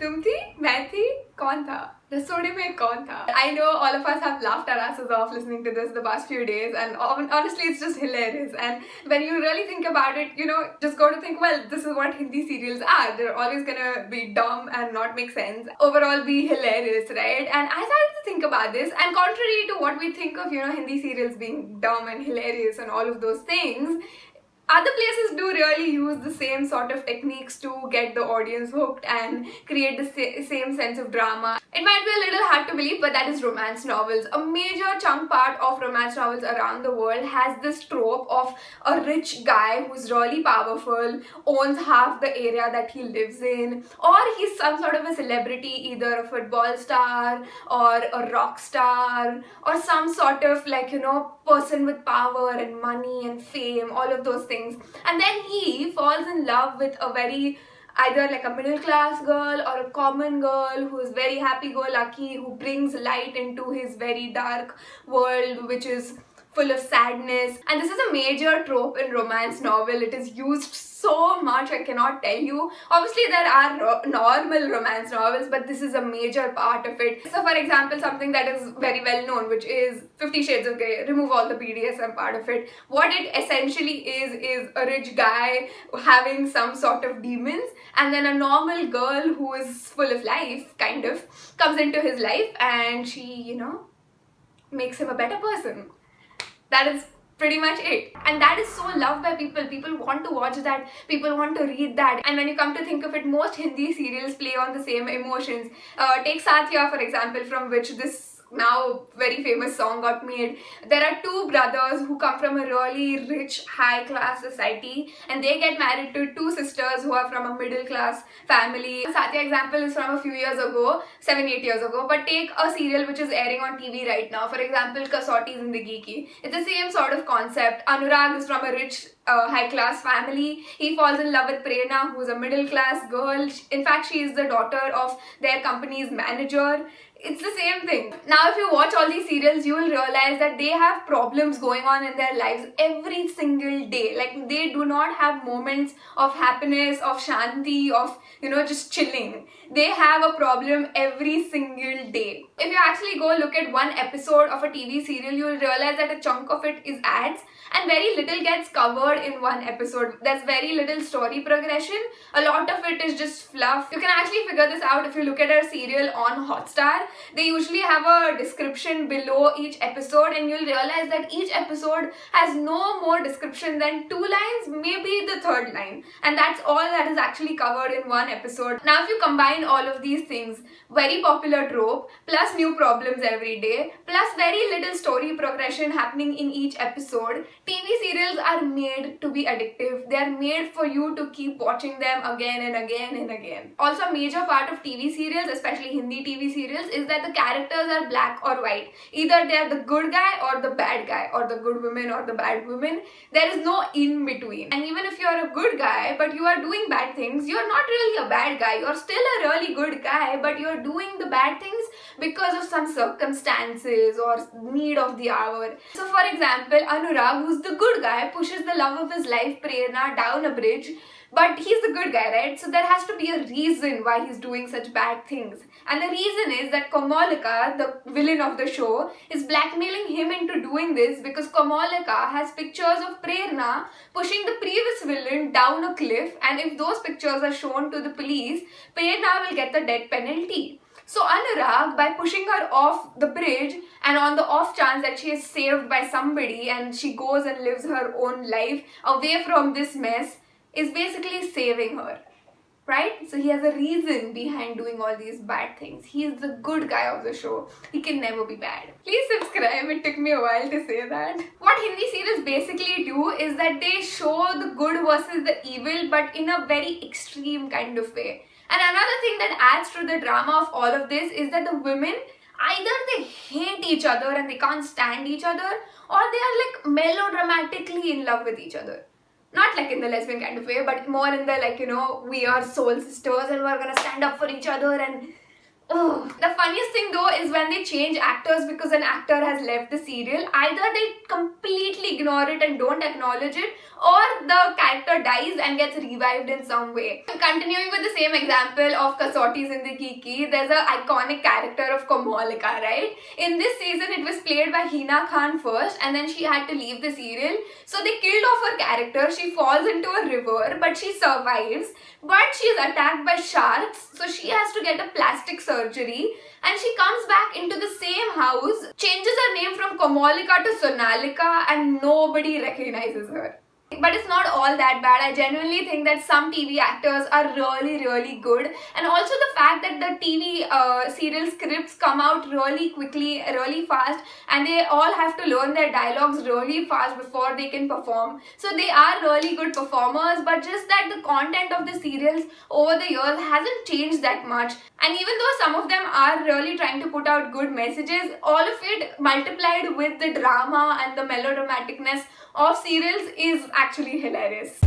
तुम थी, मैं थी, कौन था? रसोड़े में कौन था? I know all of us have laughed our asses off listening to this the past few days, and honestly it's just hilarious. And when you really think about it, you know, just go to think, well, this is what Hindi serials are. They're always gonna be dumb and not make sense. Overall be hilarious, right? And I started to think about this, and contrary to what we think of, you know, Hindi serials being dumb and hilarious and all of those things, other places do really use the same sort of techniques to get the audience hooked and create the same sense of drama. It might be a little hard to believe, but that is romance novels. A major chunk part of romance novels around the world has this trope of a rich guy who's really powerful, owns half the area that he lives in, or he's some sort of a celebrity, either a football star or a rock star or some sort of, like, you know, person with power and money and fame, all of those things. And then he falls in love with a very, either like a middle class girl or a common girl who is very happy-go-lucky, who brings light into his very dark world, which is full of sadness. And this is a major trope in romance novel. It is used so much, I cannot tell you. Obviously there are normal romance novels, but this is a major part of it. So for example, something that is very well known, which is 50 Shades of Grey, remove all the BDSM part of it. What it essentially is a rich guy having some sort of demons, and then a normal girl who is full of life, kind of, comes into his life, and she, you know, makes him a better person. That is pretty much it. And that is so loved by people. People want to watch that. People want to read that. And when you come to think of it, most Hindi serials play on the same emotions. Take Satya, for example, from which this now very famous song got made. There are two brothers who come from a really rich, high-class society, and they get married to two sisters who are from a middle-class family. Satya example is from a few years ago, 7-8 years ago, but take a serial which is airing on TV right now. For example, Kasauti Zindagi Ki. It's the same sort of concept. Anurag is from a rich, high-class family. He falls in love with Prerna, who's a middle-class girl. In fact, she is the daughter of their company's manager. It's the same thing. Now, if you watch all these serials, you will realize that they have problems going on in their lives every single day. Like, they do not have moments of happiness, of shanti, of, you know, just chilling. They have a problem every single day. If you actually go look at one episode of a TV serial, you will realize that a chunk of it is ads and very little gets covered in one episode. There's very little story progression. A lot of it is just fluff. You can actually figure this out if you look at a serial on Hotstar. They usually have a description below each episode, and you'll realize that each episode has no more description than 2 lines, maybe the 3rd line. And that's all that is actually covered in one episode. Now, if you combine all of these things, very popular trope, plus new problems every day, plus very little story progression happening in each episode, TV serials are made to be addictive. They are made for you to keep watching them again and again and again. Also, a major part of TV serials, especially Hindi TV serials, is that the characters are black or white. Either they are the good guy or the bad guy, or the good woman or the bad woman. There is no in between. And even if you are a good guy but you are doing bad things, you are not really a bad guy. You are still a really good guy, but you are doing the bad things because of some circumstances or need of the hour. So for example, Anurag, who's the good guy, pushes the love of his life, Prerna, down a bridge. But he's the good guy, right? So there has to be a reason why he's doing such bad things. And the reason is that Komalika, the villain of the show, is blackmailing him into doing this because Komalika has pictures of Prerna pushing the previous villain down a cliff, and if those pictures are shown to the police, Prerna will get the death penalty. So Anurag, by pushing her off the bridge, and on the off chance that she is saved by somebody and she goes and lives her own life away from this mess, is basically saving her, right? So he has a reason behind doing all these bad things. He is the good guy of the show. He can never be bad. Please subscribe. It took me a while to say that. What Hindi serials basically do is that they show the good versus the evil, but in a very extreme kind of way. And another thing that adds to the drama of all of this is that the women, either they hate each other and they can't stand each other, or they are like melodramatically in love with each other. Not like in the lesbian kind of way, but more in the, like, you know, we are soul sisters and we're gonna stand up for each other and Ugh. The funniest thing though is when they change actors because an actor has left the serial. Either they completely ignore it and don't acknowledge it, or the character dies and gets revived in some way. Continuing with the same example of Kasauti Zindagi Ki, there's an iconic character of Komalika, right? In this season, it was played by Hina Khan first, and then she had to leave the serial. So they killed off her character. She falls into a river, but she survives. But she is attacked by sharks, so she has to get a plastic surgery, and she comes back into the same house, changes her name from Komalika to Sonalika, and nobody recognizes her. But it's not all that bad. I genuinely think that some TV actors are really good, and also the fact that the TV serial scripts come out really quickly, really fast, and they all have to learn their dialogues really fast before they can perform. So they are really good performers, but just that the content of the serials over the years hasn't changed that much. And even though some of them are really trying to put out good messages, all of it multiplied with the drama and the melodramaticness of serials is actually hilarious.